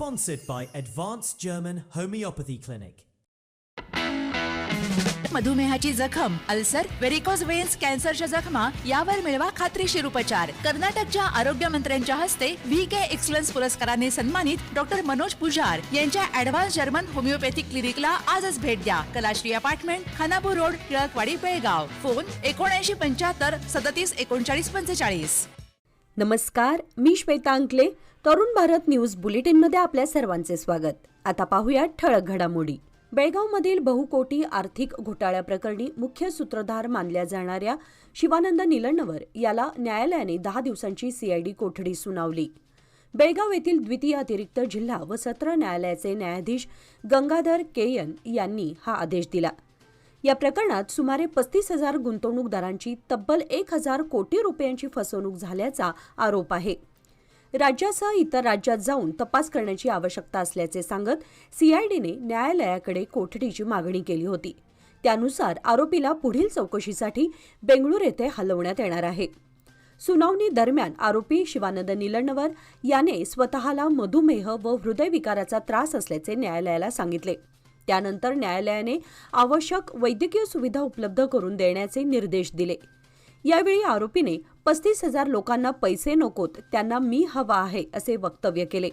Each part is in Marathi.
Sponsored by Advanced German Homeopathy Clinic. मधुमेहाची जखम, अल्सर, व्हेरिकोज वेन्स, कॅन्सरच्या जखमा यावर मिळवा खात्रीशीर उपचार. कर्नाटकच्या आरोग्य मंत्र्यांच्या हस्ते VK एक्सलन्स पुरस्काराने सन्मानित डॉक्टर मनोज पुजार यांच्या ॲडव्हान्स जर्मन होमिओपॅथिक क्लिनिकला आजच भेट द्या. Kalashree apartment, Khanapur road, Tilakwadi, Belgaum. Phone 7975 37 39 45. नमस्कार, मी श्वेता अंकले. तरुण भारत न्यूज बुलेटिनमध्ये आपल्या सर्वांचे स्वागत. आता पाहूया ठळक घडामोडी. बेळगावमधील बहुकोटी आर्थिक घोटाळ्याप्रकरणी मुख्य सूत्रधार मानल्या जाणाऱ्या शिवानंद निलण्णवर याला न्यायालयाने 10 दिवसांची CID कोठडी सुनावली. बेळगाव येथील द्वितीय अतिरिक्त जिल्हा व सत्र न्यायालयाचे न्यायाधीश गंगाधर KN यांनी हा आदेश दिला. या प्रकरणात सुमारे 35,000 गुंतवणूकदारांची तब्बल 1,000 कोटी रुपयांची फसवणूक झाल्याचा आरोप आहे. राज्यासह इतर राज्यात जाऊन तपास करण्याची आवश्यकता असल्याचे सांगत CIDने न्यायालयाकडे कोठडीची मागणी केली होती. त्यानुसार आरोपीला पुढील चौकशीसाठी बेंगळूर येथे हलवण्यात येणार आहे. सुनावणी दरम्यान आरोपी शिवानंद निलण्णवर याने स्वतःला मधुमेह व हृदयविकाराचा त्रास असल्याचे न्यायालयाला सांगितले. त्यानंतर न्यायालयाने आवश्यक वैद्यकीय सुविधा उपलब्ध करून देण्याचे निर्देश दिले. यावेळी आरोपीने 35,000 लोकांना पैसे नकोत, त्यांना मी हवा आहे असे वक्तव्य केले.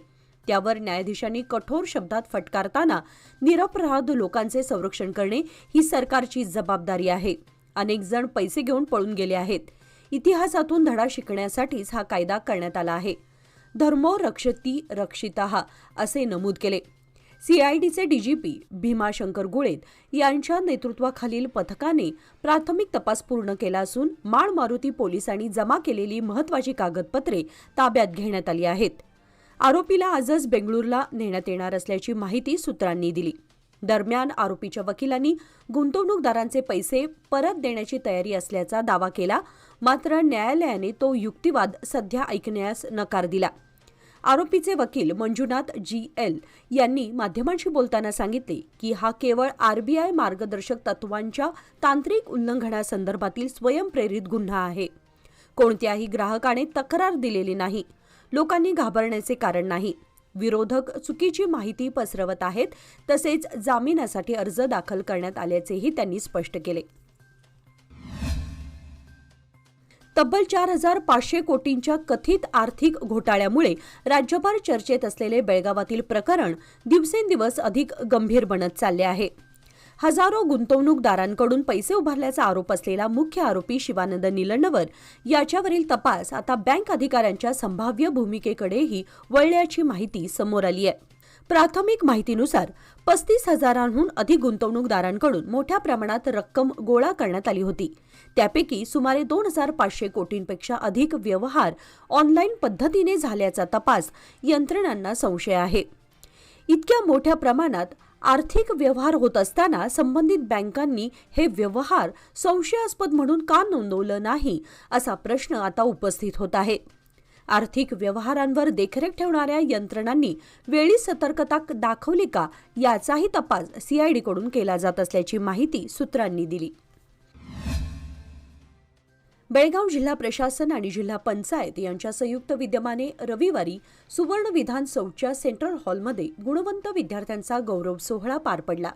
त्यावर न्यायाधीशांनी कठोर शब्दात फटकारताना निरपराध लोकांचे संरक्षण करणे ही सरकारची जबाबदारी आहे. अनेक जण पैसे घेऊन पळून गेले आहेत. इतिहासातून धडा शिकण्यासाठीच हा कायदा करण्यात आला आहे. धर्मो रक्षती रक्षितः असे नमूद केले. CIDचे DGP भीमाशंकर गुळेत यांच्या नेतृत्वाखालील पथकाने प्राथमिक तपास पूर्ण केला असून माळ मारुती पोलिसांनी जमा केलेली महत्त्वाची कागदपत्रे ताब्यात घेण्यात आली आहेत. आरोपीला आजच बेंगळूरला नेण्यात येणार असल्याची माहिती सूत्रांनी दिली. दरम्यान आरोपीच्या वकिलांनी गुंतवणूकदारांचे पैसे परत देण्याची तयारी असल्याचा दावा केला. मात्र न्यायालयाने तो युक्तिवाद सध्या ऐकण्यास नकार दिला. आरोपीचे वकील मंजुनाथ GL यांनी माध्यमांशी बोलताना सांगितले की हा केवळ RBI मार्गदर्शक तत्वांच्या तांत्रिक उल्लंघनासंदर्भातील स्वयंप्रेरित गुन्हा आहे. कोणत्याही ग्राहकाने तक्रार दिलेली नाही. लोकांनी घाबरण्याचे कारण नाही. विरोधक चुकीची माहिती पसरवत आहेत. तसेच जामिनासाठी अर्ज दाखल करण्यात आल्याचेही त्यांनी स्पष्ट केले. तब्बल 4,500 कोटींच्या कथित आर्थिक घोटाळ्यामुळे राज्यभर चर्चेत असलेले बेळगावातील प्रकरण दिवसेंदिवस अधिक गंभीर बनत चालले आहे. हजारो गुंतवणूकदारांकडून पैसे उभारल्याचा आरोप असलेला मुख्य आरोपी शिवानंद निलण्णवर याच्यावरील तपास आता बँक अधिकाऱ्यांच्या संभाव्य भूमिकेकडेही वळल्याची माहिती समोर आली आहे. प्राथमिक माहितीनुसार 35,000हून अधिक गुंतवणूकदारांकडून मोठ्या प्रमाणात रक्कम गोळा करण्यात आली होती. त्यापैकी सुमारे 2,500 कोटींपेक्षा अधिक व्यवहार ऑनलाईन पद्धतीने झाल्याचा तपास यंत्रणांना संशय आहे. इतक्या मोठ्या प्रमाणात आर्थिक व्यवहार होत असताना संबंधित बँकांनी हे व्यवहार संशयास्पद म्हणून का नोंदवलं नाही असा प्रश्न आता उपस्थित होत आहे. आर्थिक व्यवहारांवर देखरेख ठेवणाऱ्या यंत्रणांनी वेळी सतर्कता दाखवली का याचाही तपास CIDकडून केला जात असल्याची माहिती सूत्रांनी दिली. बेळगाव जिल्हा प्रशासन आणि जिल्हा पंचायत यांच्या संयुक्त विद्यमाने रविवारी सुवर्ण विधान चौकच्या सेंट्रल हॉलमध्ये गुणवंत विद्यार्थ्यांचा गौरव सोहळा पार पडला.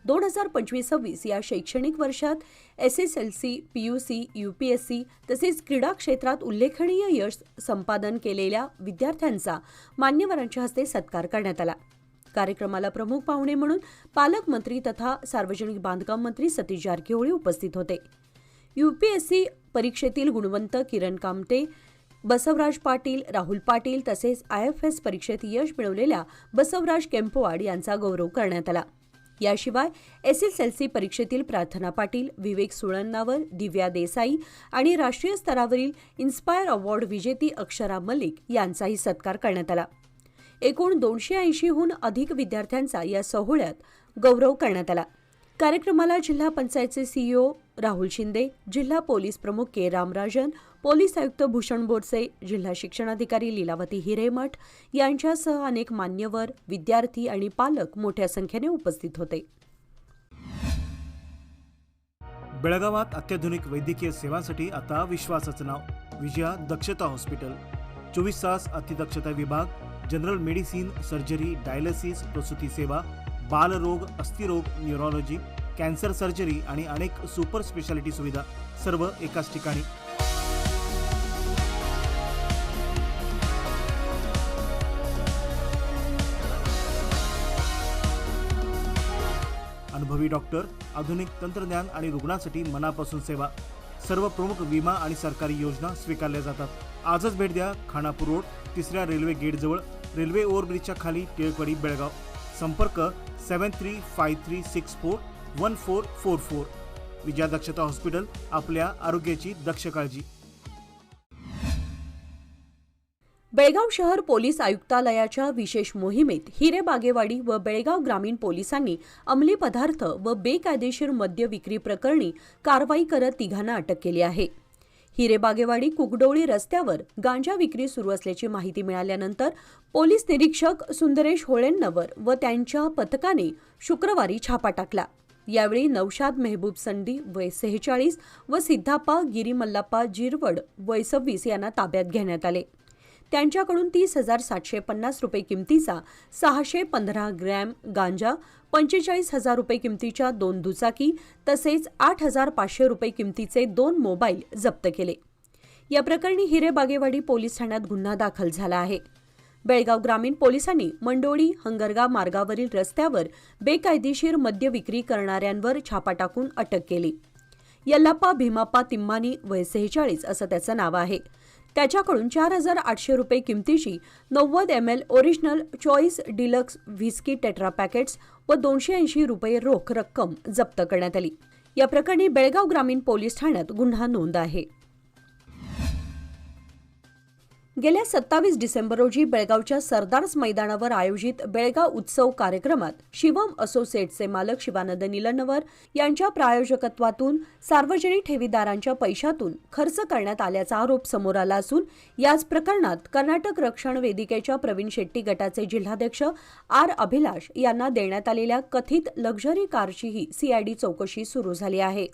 2025-26 या शैक्षणिक वर्षात SSLC, PUC, UPSC तसेच क्रीडा क्षेत्रात उल्लेखनीय यश संपादन केलेल्या विद्यार्थ्यांचा मान्यवरांच्या हस्ते सत्कार करण्यात आला. कार्यक्रमाला प्रमुख पाहुणे म्हणून पालकमंत्री तथा सार्वजनिक बांधकाम मंत्री सतीश जारकिहोळी उपस्थित होते. UPSC परीक्षेतील गुणवंत किरण कामते, बसवराज पाटील, राहुल पाटील तसेच IFS परीक्षेत यश मिळवलेल्या बसवराज केंपवाड यांचा गौरव करण्यात आला. याशिवाय SSLC परीक्षेतील प्रार्थना पाटील, विवेक सुळण्णावर, दिव्या देसाई आणि राष्ट्रीय स्तरावरील इन्स्पायर अवॉर्ड विजेती अक्षरा मलिक यांचाही सत्कार करण्यात आला. एकूण 280हून अधिक विद्यार्थ्यांचा या सोहळ्यात गौरव करण्यात आला. कार्यक्रमाला जिल्हा पंचायतचे CEO राहुल शिंदे, जिल्हा पोलीस प्रमुख K. रामराजन, पोलीस आयुक्त भूषण बोरसे, जिल्हा शिक्षणाधिकारी लीलावती हिरेमठ यांच्यासह अनेक मान्यवर, विद्यार्थी आणि पालक मोठ्या संख्येने उपस्थित होते. बेळगावात अत्याधुनिक वैद्यकीय सेवांसाठी आता विश्वासाचं नाव विजया दक्षता हॉस्पिटल. 24 तास अतिदक्षता विभाग, जनरल मेडिसिन, सर्जरी, डायलिसिस, प्रसूती सेवा, बालरोग, अस्थिरोग, न्यूरोलॉजी, कॅन्सर सर्जरी आणि अनेक सुपर स्पेशालिटी सुविधा सर्व एकाच ठिकाणी. अनुभवी डॉक्टर, आधुनिक तंत्रज्ञान आणि रुग्णांसाठी मनापासून सेवा. सर्व प्रमुख विमा आणि सरकारी योजना स्वीकारल्या जातात. आजच भेट द्या. खानापूर रोड, 3ऱ्या रेल्वे गेट जवळ, रेल्वे ओव्हरब्रिजच्या खाली, टिळकवाडी, बेळगाव. संपर्क 7353641444. विजया दक्षता हॉस्पिटल, आपल्या आरोग्याची दक्ष काळजी. बेळगाव शहर पोलीस आयुक्तालयाच्या विशेष मोहिमेत हिरेबागेवाडी व बेळगाव ग्रामीण पोलिसांनी अंमली पदार्थ व बेकायदेशीर मद्य विक्री प्रकरणी कारवाई करत तिघांना अटक केली आहे. हिरेबागेवाडी कुकडोळी रस्त्यावर गांजा विक्री सुरू असल्याची माहिती मिळाल्यानंतर पोलीस निरीक्षक सुंदरेश होळेंनवर व त्यांच्या पथकाने शुक्रवारी छापा टाकला. यावेळी नौशाद मेहबूब संडी वय 46 व सिद्धाप्पा गिरीमल्लाप्पा जिरवड वय 26 यांना ताब्यात घेण्यात आले. त्यांच्याकडून 30,750 रुपये किमतीचा 615 ग्रॅम गांजा, 45,000 रुपये किमतीच्या 2 दुचाकी तसेच 8,500 रुपये किमतीचे 2 मोबाईल जप्त केले. या प्रकरणी हिरेबागेवाडी पोलीस ठाण्यात गुन्हा दाखल झाला आहे. बेळगाव ग्रामीण पोलिसांनी मंडोळी हंगरगा मार्गावरील रस्त्यावर बेकायदेशीर मद्य विक्री करणाऱ्यांवर छापा टाकून अटक केली. यल्लाप्पा भीमाप्पा तिम्मानी वय 46 असं त्याचं नाव आहे. त्याच्याकडून 4,800 रुपये किमतीची 90 ml original choice deluxe whisky tetra packets व 280 रुपये रोख रक्कम जप्त करण्यात आली. या प्रकरणी बेळगाव ग्रामीण पोलीस ठाण्यात गुन्हा नोंद आहे. गेल्या 27 डिसेंबर रोजी बेळगावच्या सरदार्स मैदानावर आयोजित बेळगाव उत्सव कार्यक्रमात शिवम असोसिएट्सचे मालक शिवानंद निलणवर यांच्या प्रायोजकत्वातून सार्वजनिक ठेवीदारांच्या पैशातून खर्च करण्यात आल्याचा आरोप समोर आला असून याच प्रकरणात कर्नाटक रक्षण वेदिकेच्या प्रवीण शेट्टी गटाचे जिल्हाध्यक्ष आर अभिलाष यांना देण्यात आलेल्या कथित लक्झरी कारचीही सीआयडी चौकशी सुरू झाली आहे.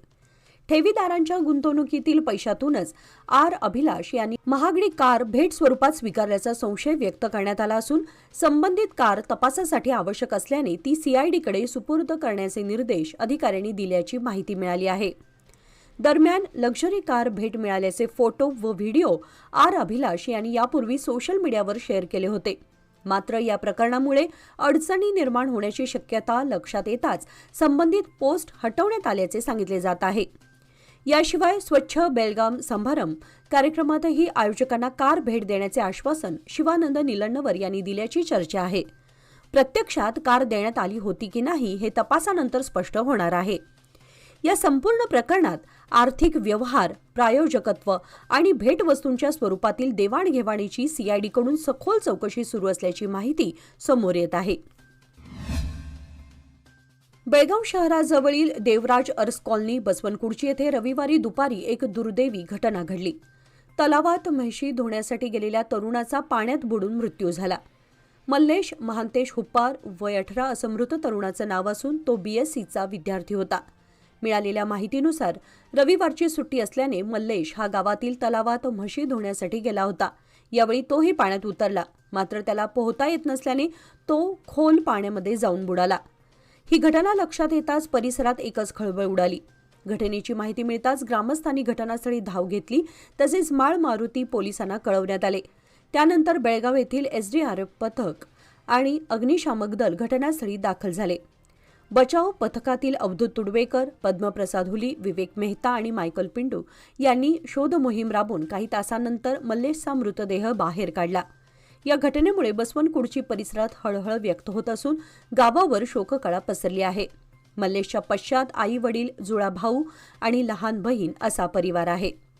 ठेवीदारांच्या गुंतवणुकीतील पैशातूनच आर अभिलाष यांनी महागडी कार भेट स्वरूपात स्वीकारल्याचा संशय व्यक्त करण्यात आला असून संबंधित कार तपासासाठी आवश्यक असल्याने ती सीआयडीकडे सुपूर्द करण्याचे निर्देश अधिकाऱ्यांनी दिल्याची माहिती मिळाली आहे. दरम्यान लक्झरी कार भेट मिळाल्याचे फोटो व व्हिडिओ आर अभिलाष यांनी यापूर्वी सोशल मीडियावर शेअर केले होते. मात्र या प्रकरणामुळे अडचणी निर्माण होण्याची शक्यता लक्षात येताच संबंधित पोस्ट हटवण्यात आल्याचे सांगितले जात आहे. याशिवाय स्वच्छ बेळगाम समारंभ कार्यक्रमातही आयोजकांना कार भेट देण्याचे आश्वासन शिवानंद निलणवर यांनी दिल्याची चर्चा आहे. प्रत्यक्षात कार देण्यात आली होती की नाही हे तपासानंतर स्पष्ट होणार आहे. या संपूर्ण प्रकरणात आर्थिक व्यवहार, प्रायोजकत्व आणि भेटवस्तूंच्या स्वरूपातील देवाणघेवाणीची सीआयडीकडून सखोल चौकशी सुरू असल्याची माहिती समोर येत आहे. बेळगाव शहराजवळील देवराज अर्स कॉलनी बसवनकुर्ची येथे रविवारी दुपारी एक दुर्दैवी घटना घडली. तलावात म्हशी धुण्यासाठी गेलेल्या तरुणाचा पाण्यात बुडून मृत्यू झाला. मल्लेश महांतेश हुप्पार वय 18 असं मृत तरुणाचं नाव असून तो BScचा विद्यार्थी होता. मिळालेल्या माहितीनुसार रविवारची सुट्टी असल्याने मल्लेश हा गावातील तलावात म्हशी धुण्यासाठी गेला होता. यावेळी तोही पाण्यात उतरला. मात्र त्याला पोहता येत नसल्याने तो खोल पाण्यामध्ये जाऊन बुडाला. ही घटना लक्षात येताच परिसरात एकच खळबळ उडाली. घटनेची माहिती मिळताच ग्रामस्थांनी घटनास्थळी धाव घेतली तसेच माळ मारुती पोलिसांना कळवण्यात आले. त्यानंतर बेळगाव येथील SDRF पथक आणि अग्निशामक दल घटनास्थळी दाखल झाले. बचाव पथकातील अवधूत तुडवेकर, पद्मप्रसाद हुली, विवेक मेहता आणि मायकल पिंडू यांनी शोध मोहीम राबवून काही तासांनंतर मल्लेशचा मृतदेह बाहेर काढला. या घटनेमुळे बसवनकुर्ची परिसरात हळहळ व्यक्त होत असून गावावर शोककळा पसरली आहे. मल्लेशच्या पश्चात आई वडील, जुळा भाऊ आणि लहान बहीण असा परिवार आहे.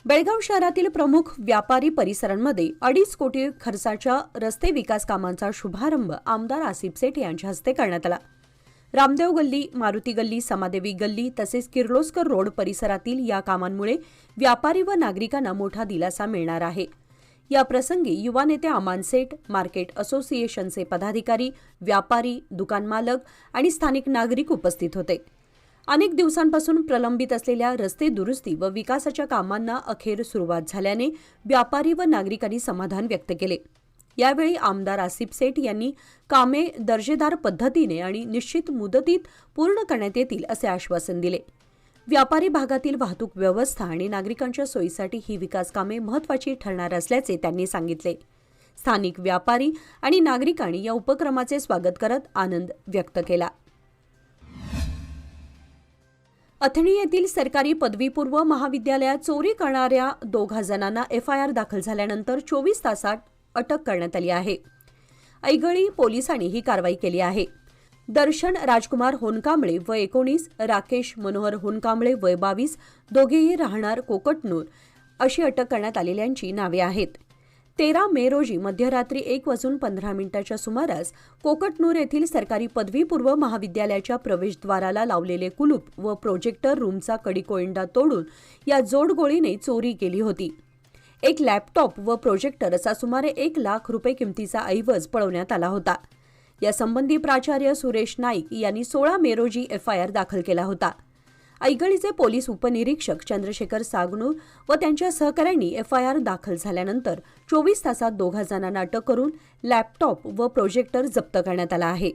बेळगाव शहरातील प्रमुख व्यापारी परिसरांमध्ये 2.5 कोटी खर्चाच्या रस्ते विकास कामांचा शुभारंभ आमदार आसिफ सेठ यांच्या हस्ते करण्यात आला. रामदेव गल्ली, मारुती गल्ली, समादेवी गल्ली तसेच किर्लोस्कर रोड परिसरातील या कामांमुळे व्यापारी व नागरिकांना मोठा दिलासा मिळणार आहे. या प्रसंगी युवा नेते अमान सेठ, मार्केट असोसिएशनचे पदाधिकारी, व्यापारी, दुकान मालक आणि स्थानिक नागरिक उपस्थित होते. अनेक दिवसांपासून प्रलंबित असलेल्या रस्ते दुरुस्ती व विकासाच्या कामांना अखेर सुरुवात झाल्याने व्यापारी व नागरिकांनी समाधान व्यक्त केले. यावेळी आमदार आसिफ सेठ यांनी कामे दर्जेदार पद्धतीने आणि निश्चित मुदतीत पूर्ण करण्यात येतील असे आश्वासन दिले. व्यापारी भागातील वाहतूक व्यवस्था आणि नागरिकांच्या सोयीसाठी ही विकास कामे महत्त्वाची ठरणार असल्याचे त्यांनी सांगितले. स्थानिक व्यापारी आणि नागरिकांनी या उपक्रमाचे स्वागत करत आनंद व्यक्त केला. अथणी येथील सरकारी पदवीपूर्व महाविद्यालयात चोरी करणाऱ्या 2 जणांना FIR दाखल झाल्यानंतर 24 तासात अटक करण्यात आली आहे. ऐगळी पोलिसांनी ही कारवाई केली आहे. दर्शन राजकुमार होनकांबळे वय 19, राकेश मनोहर होनकांबळे वय 22, दोघेही राहणार कोकटनूर अशी अटक करण्यात आलेल्यांची नावे आहेत. 13 मे रोजी मध्यरात्री 1:15 सुमारास कोकटनूर येथील सरकारी पदवीपूर्व महाविद्यालयाच्या प्रवेशद्वाराला लावलेले कुलूप व प्रोजेक्टर रूमचा कडीकोइंडा तोडून या जोडगोळीने चोरी केली होती. एक लॅपटॉप व प्रोजेक्टर असा सुमारे 1 लाख रुपये किमतीचा ऐवज पळवण्यात आला होता. यासंबंधी प्राचार्य सुरेश नाईक यांनी 16 मे रोजी FIR दाखल केला होता. ऐगळीचे पोलीस उपनिरीक्षक चंद्रशेखर सागनूर व त्यांच्या सहकाऱ्यांनी FIR दाखल झाल्यानंतर 24 तासात 2 जणांना अटक करून लॅपटॉप व प्रोजेक्टर जप्त करण्यात आला आहे.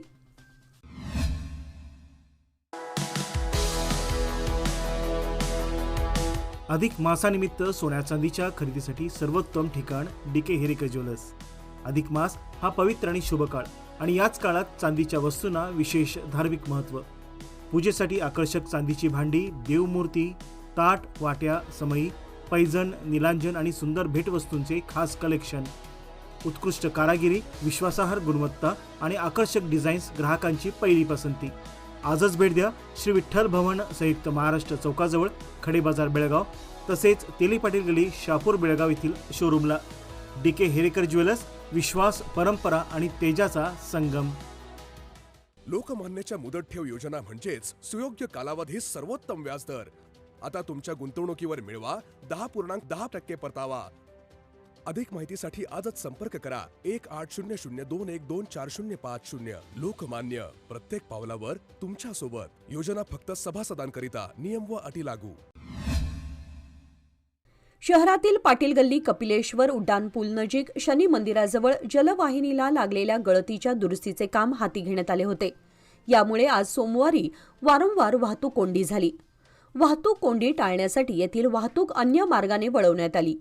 अधिक मासानिमित्त सोन्या चांदीच्या खरेदीसाठी सर्वोत्तम ठिकाण DK हेरेकर ज्वेलर्स. अधिक मास हा पवित्र आणि शुभ काळ आणि याच काळात चांदीच्या वस्तूंना विशेष धार्मिक महत्त्व. पूजेसाठी आकर्षक चांदीची भांडी, देवमूर्ती, ताट, वाट्या, समई, पैजण, निलांजन आणि सुंदर भेटवस्तूंचे खास कलेक्शन. उत्कृष्ट कारागिरी, विश्वासार्ह गुणवत्ता आणि आकर्षक डिझाईन्स ग्राहकांची पहिली पसंती. आजच भेट द्या श्री विठ्ठल भवन संयुक्त महाराष्ट्र चौकाजवळ खडे बाजार बेळगाव, तसेच तेली पाटील गली शापूर बेळगाव येथील शोरूमला. DK हेरेकर ज्वेलर्स, विश्वास, परंपरा आणि तेजाचा संगम. लोकमान्यच्या मुदत ठेव योजना म्हणजेच सुयोग्य कालावधी सर्वोत्तम व्याजदर. आता तुमच्या गुंतवणुकीवर मिळवा 10.10% परतावा. अधिक माहितीसाठी आजच संपर्क करा 1800212405. लोकमान्य, प्रत्येक पावलावर तुमच्या सोबत. योजना फक्त सभासदांकरिता. नियम व अटी लागू. शहरातील पाटील गल्ली कपिलेश्वर उड्डाणपूल नजीक शनी मंदिराजवळ जलवाहिनीला लागलेल्या गळतीच्या दुरुस्तीचे काम हाती घेण्यात आले होते. यामुळे आज सोमवारी वारंवार वाहतूक कोंडी झाली. वाहतूक कोंडी टाळण्यासाठी येथील वाहतूक अन्य मार्गाने वळवण्यात आली.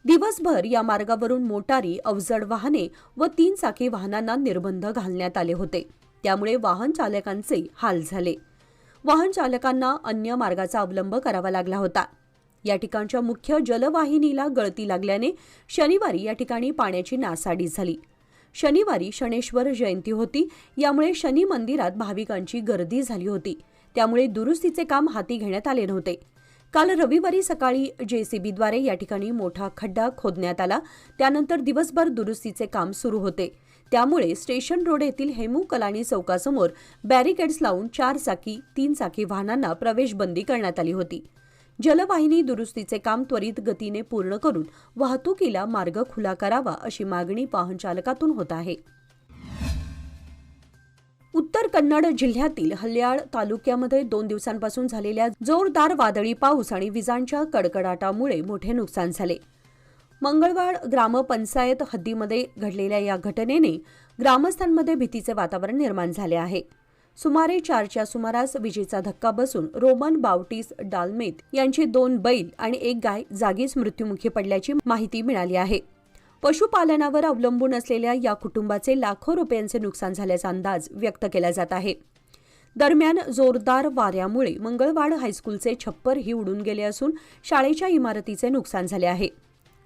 दिवसभर या मार्गावरून मोटारी, अवजड वाहने व 3 चाकी वाहनांना निर्बंध घालण्यात आले होते. त्यामुळे वाहन चालकांचे हाल झाले. वाहन चालकांना अन्य मार्गाचा अवलंब करावा लागला होता. या ठिकाणच्या मुख्य जलवाहिनीला गळती लागल्याने शनिवारी या ठिकाणी पाण्याची नासाडी झाली. शनिवारी शनेश्वर जयंती होती. यामुळे शनी मंदिरात भाविकांची गर्दी झाली होती. त्यामुळे दुरुस्तीचे काम हाती घेण्यात आले नव्हते. काल रविवारी सकाळी JCBद्वारे या ठिकाणी मोठा खड्डा खोदण्यात आला. त्यानंतर दिवसभर दुरुस्तीचे काम सुरू होते. त्यामुळे स्टेशन रोड येथील हेमू कलानी चौकासमोर बॅरिकेड्स लावून 4 चाकी, 3 चाकी वाहनांना प्रवेशबंदी करण्यात आली होती. जलवाहिनी दुरुस्तीचे काम त्वरित गतीने पूर्ण करून वाहतुकीला मार्ग खुला करावा अशी मागणी वाहन चालकातून होत आहे. उत्तर कन्नड जिल्ह्यातील हल्याळ तालुक्यामध्ये 2 दिवसांपासून झालेल्या जोरदार वादळी पाऊस आणि विजांच्या कडकडाटामुळे मोठे नुकसान झाले. मंगळवाड ग्रामपंचायत हद्दीमध्ये घडलेल्या या घटनेने ग्रामस्थांमध्ये भीतीचे वातावरण निर्माण झाले आहे. सुमारे 4च्या सुमारास विजेचा धक्का बसून रोमन बावटीस डाल्मेत यांची 2 बैल आणि 1 गाय जागीच मृत्युमुखी पडल्याची माहिती मिळाली आहे. पशुपालनावर अवलंबून असलेल्या या कुटुंबाचे लाखो रुपयांचे नुकसान झाल्याचा अंदाज व्यक्त केला जात आहे. दरम्यान जोरदार वाऱ्यामुळे मंगळवाड हायस्कूलचे छप्परही उडून गेले असून शाळेच्या इमारतीचे नुकसान झाले आहे.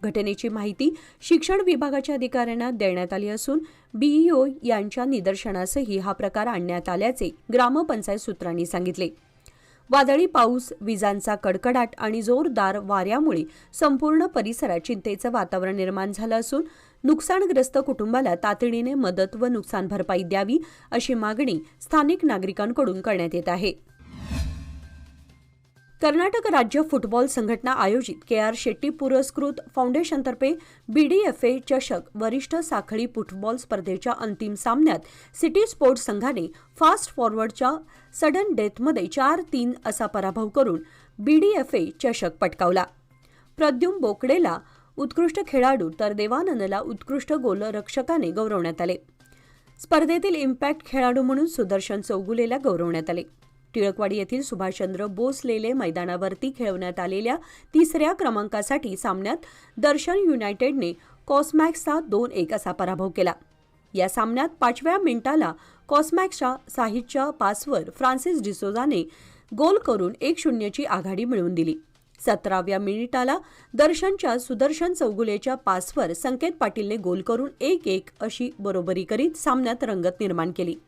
घटनेची माहिती शिक्षण विभागाच्या अधिकाऱ्यांना देण्यात आली असून BEO यांच्या निदर्शनासही हा प्रकार आणण्यात आल्याचे ग्रामपंचायत सूत्रांनी सांगितले. वादळी पाऊस, विजांचा कडकडाट आणि जोरदार वाऱ्यामुळे संपूर्ण परिसरात चिंतेचं वातावरण निर्माण झालं असून नुकसानग्रस्त कुटुंबाला तातडीने मदत व नुकसान भरपाई द्यावी अशी मागणी स्थानिक नागरिकांकडून करण्यात येत आहे. कर्नाटक राज्य फुटबॉल संघटना आयोजित के.आर. शेट्टी पुरस्कृत फाउंडेशनतर्फे BDFA चषक वरिष्ठ साखळी फुटबॉल स्पर्धेच्या अंतिम सामन्यात सिटी स्पोर्ट्स संघाने फास्ट फॉरवर्डच्या सडन डेथमध्ये 4-3 असा पराभव करून BDFA चषक पटकावला. प्रद्युम्न बोकडेला उत्कृष्ट खेळाडू तर देवानंदला उत्कृष्ट गोलरक्षकाने गौरवण्यात आले. स्पर्धेतील इम्पॅक्ट खेळाडू म्हणून सुदर्शन चौगुलेला गौरवण्यात आले. टिळकवाडी येथील सुभाषचंद्र बोस लेले मैदानावरती खेळवण्यात आलेल्या 3ऱ्या क्रमांकासाठी सामन्यात दर्शन युनायटेडने कॉस्मॅक्सचा 2-1 असा पराभव केला. या सामन्यात 5व्या मिनिटाला कॉस्मॅक्सच्या साहितच्या पासवर फ्रान्सिस डिसोजाने गोल करून 1-0 ची आघाडी मिळवून दिली. 17व्या मिनिटाला दर्शनच्या सुदर्शन चौगुलेच्या पासवर संकेत पाटीलने गोल करून 1-1 अशी बरोबरी करीत सामन्यात रंगत निर्माण केली.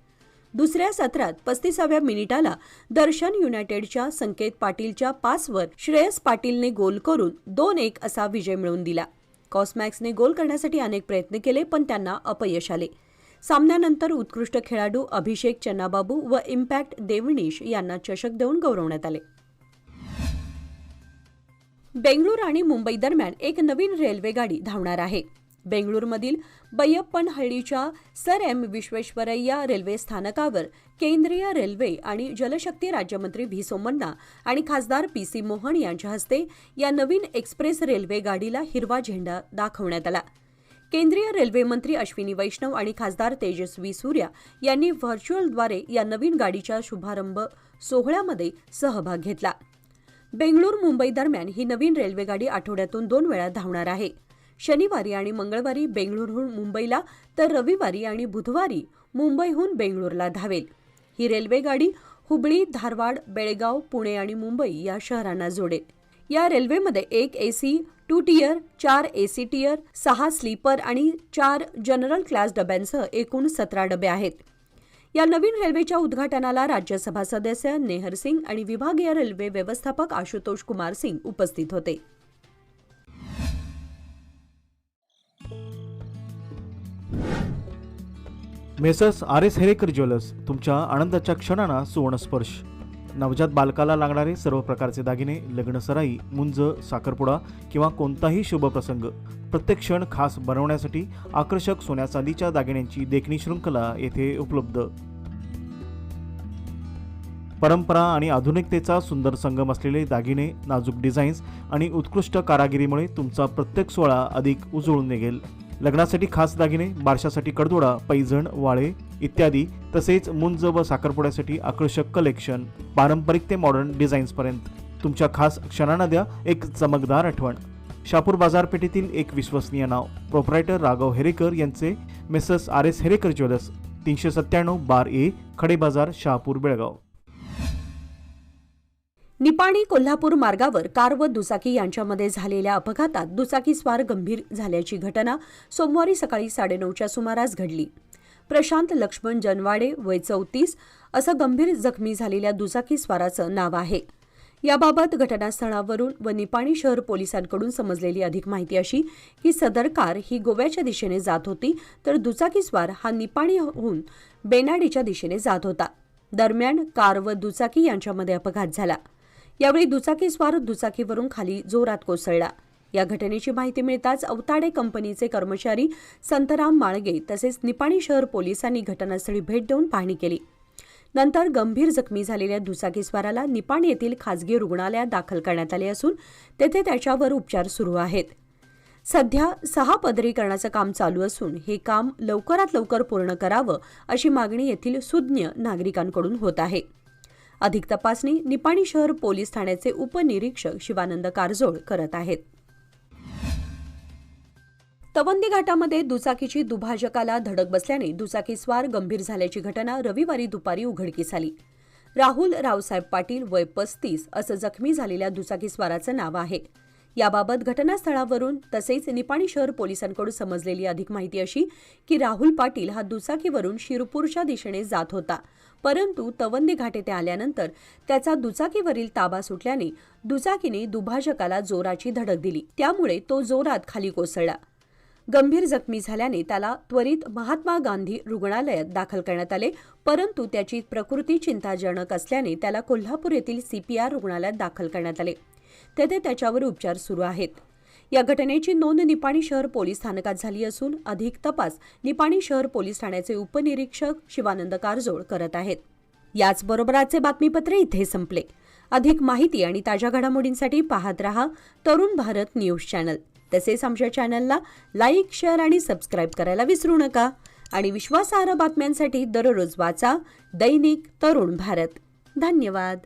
दुसऱ्या सत्रात 35व्या मिनिटाला दर्शन युनायटेडच्या संकेत पाटीलच्या पासवर श्रेयस पाटीलने गोल करून 2-1 असा विजय मिळवून दिला. कॉस्मॅक्सने गोल करण्यासाठी अनेक प्रयत्न केले पण त्यांना अपयश आले. सामन्यानंतर उत्कृष्ट खेळाडू अभिषेक चन्नाबाबू व इम्पॅक्ट देवणीश यांना चषक देऊन गौरवण्यात आले. बेंगळूर आणि मुंबई दरम्यान एक नवीन रेल्वे गाडी धावणार आहे. बेंगळूरमधील बैयप्पनहळ्ळीच्या सर एम विश्वेश्वरय्या रेल्वे स्थानकावर केंद्रीय रेल्वे आणि जलशक्ती राज्यमंत्री व्ही सोमण्णा आणि खासदार PC मोहन यांच्या हस्ते या नवीन एक्सप्रेस रेल्वे गाडीला हिरवा झेंडा दाखवण्यात आला. केंद्रीय रेल्वे मंत्री अश्विनी वैष्णव आणि खासदार तेजस्वी सूर्या यांनी व्हर्च्युअलद्वारे या नवीन गाडीच्या शुभारंभ सोहळ्यामध्ये सहभाग घेतला. बेंगळूर मुंबई दरम्यान ही नवीन रेल्वेगाडी आठवड्यातून 2 वेळा धावणार आहे. शनिवारी आणि मंगळवारी बेंगळूरहून मुंबईला तर रविवारी आणि बुधवारी मुंबईहून बेंगळूरला धावेल. ही रेल्वेगाडी हुबळी, धारवाड, बेळगाव, पुणे आणि मुंबई या शहरांना जोडेल. या रेल्वेमध्ये 1 AC 2 tier, 4 AC tier, 6 sleeper आणि 4 जनरल क्लास डब्यांसह एकूण 17 डबे आहेत. या नवीन रेल्वेच्या उद्घाटनाला राज्यसभा सदस्य नेहर सिंग आणि विभागीय रेल्वे व्यवस्थापक आशुतोष कुमार सिंग उपस्थित होते. मेसर्स RS हेरेकर ज्वेलर्स तुमच्या आनंदाच्या क्षणांना सुवर्णस्पर्श. नवजात बालकाला लागणारे सर्व प्रकारचे दागिने, लग्नसराई, मुंज, साखरपुडा किंवा कोणताही शुभ प्रसंग प्रत्येक क्षण खास बनवण्यासाठी आकर्षक सोन्या चांदीच्या दागिन्यांची देखणी शृंखला येथे उपलब्ध. परंपरा आणि आधुनिकतेचा सुंदर संगम असलेले दागिने, नाजूक डिझाईन्स आणि उत्कृष्ट कारागिरीमुळे तुमचा प्रत्येक सोहळा अधिक उजळून निघेल. लग्नासाठी खास दागिने, बारशासाठी कडदोडा, पैजण, वाळे इत्यादी, तसेच मुंज व साखरपुड्यासाठी आकर्षक कलेक्शन, पारंपरिक ते मॉडर्न डिझाईन्सपर्यंत तुमच्या खास क्षणांना द्या एक चमकदार आठवण. शापूर बाजारपेठेतील एक विश्वसनीय नाव, प्रोप्रायटर राघव हेरेकर यांचे messrs RS Herekar jewellers, 397 bar A, खडे बाजार, शहापूर, बेळगाव. निपाणी कोल्हापूर मार्गावर कार व दुचाकी यांच्यामध्ये झालेल्या अपघातात दुचाकीस्वार गंभीर झाल्याची घटना सोमवारी सकाळी 9:30च्या सुमारास घडली. प्रशांत लक्ष्मण जनवाडे वय 34 असं गंभीर जखमी झालेल्या दुचाकीस्वाराचं नाव आहे. याबाबत घटनास्थळावरून व निपाणी शहर पोलिसांकडून समजलेली अधिक माहिती अशी की सदर कार ही गोव्याच्या दिशेने जात होती तर दुचाकीस्वार हा निपाणीहून बेनाडीच्या दिशेने जात होता. दरम्यान कार व दुचाकी यांच्यामध्ये अपघात झाला. यावेळी दुचाकीस्वार दुचाकीवरून खाली जोरात कोसळला. या घटनेची माहिती मिळताच अवताडे कंपनीचे कर्मचारी संतराम माळगे तसेच निपाणी शहर पोलिसांनी घटनास्थळी भेट देऊन पाहणी केली. नंतर गंभीर जखमी झालेल्या दुचाकीस्वाराला निपाणी येथील खासगी रुग्णालयात दाखल करण्यात आले असून तेथे त्याच्यावर उपचार सुरू आहेत. सध्या 6 पदरीकरणाचं काम चालू असून हे काम लवकरात लवकर पूर्ण करावं अशी मागणी येथील सुज्ञ नागरिकांकडून होत आहे. अधिक तपासणी निपाणी शहर पोलीस ठाण्याचे उपनिरीक्षक शिवानंद कारजोळ करत आहेत. तवंदी घाटामध्ये दुचाकीची दुभाजकाला धडक बसल्याने दुचाकीस्वार गंभीर झाल्याची घटना रविवारी दुपारी उघडकीस आली. राहुल रावसाहेब पाटील वय 35 असं जखमी झालेल्या दुचाकीस्वाराचं नाव आहे. याबाबत घटनास्थळावरून तसेच निपाणी शहर पोलिसांकडून समजलेली अधिक माहिती अशी की राहुल पाटील हा दुचाकीवरून शिरपूरच्या दिशेने जात होता, परंतु तवंदी घाट येथे आल्यानंतर त्याचा दुचाकीवरील ताबा सुटल्याने दुचाकीने दुभाजकाला जोराची धडक दिली. त्यामुळे तो जोरात खाली कोसळला. गंभीर जखमी झाल्याने त्याला त्वरित महात्मा गांधी रुग्णालयात दाखल करण्यात आले, परंतु त्याची प्रकृती चिंताजनक असल्याने त्याला कोल्हापूर येथील CPR रुग्णालयात दाखल करण्यात आले. तेथे त्याच्यावर उपचार सुरू आहेत. या घटनेची नोंद निपाणी शहर पोलीस स्थानकात झाली असून अधिक तपास निपाणी शहर पोलीस ठाण्याचे उपनिरीक्षक शिवानंद कारजोळ करत आहेत. याचबरोबर आजचे बातमीपत्र इथे संपले. अधिक माहिती आणि ताज्या घडामोडींसाठी पाहत रहा तरुण भारत न्यूज चॅनल. तसेच आमच्या चॅनलला लाईक, शेअर आणि सबस्क्राईब करायला विसरू नका. आणि विश्वासार्ह बातम्यांसाठी दररोज वाचा दैनिक तरुण भारत. धन्यवाद.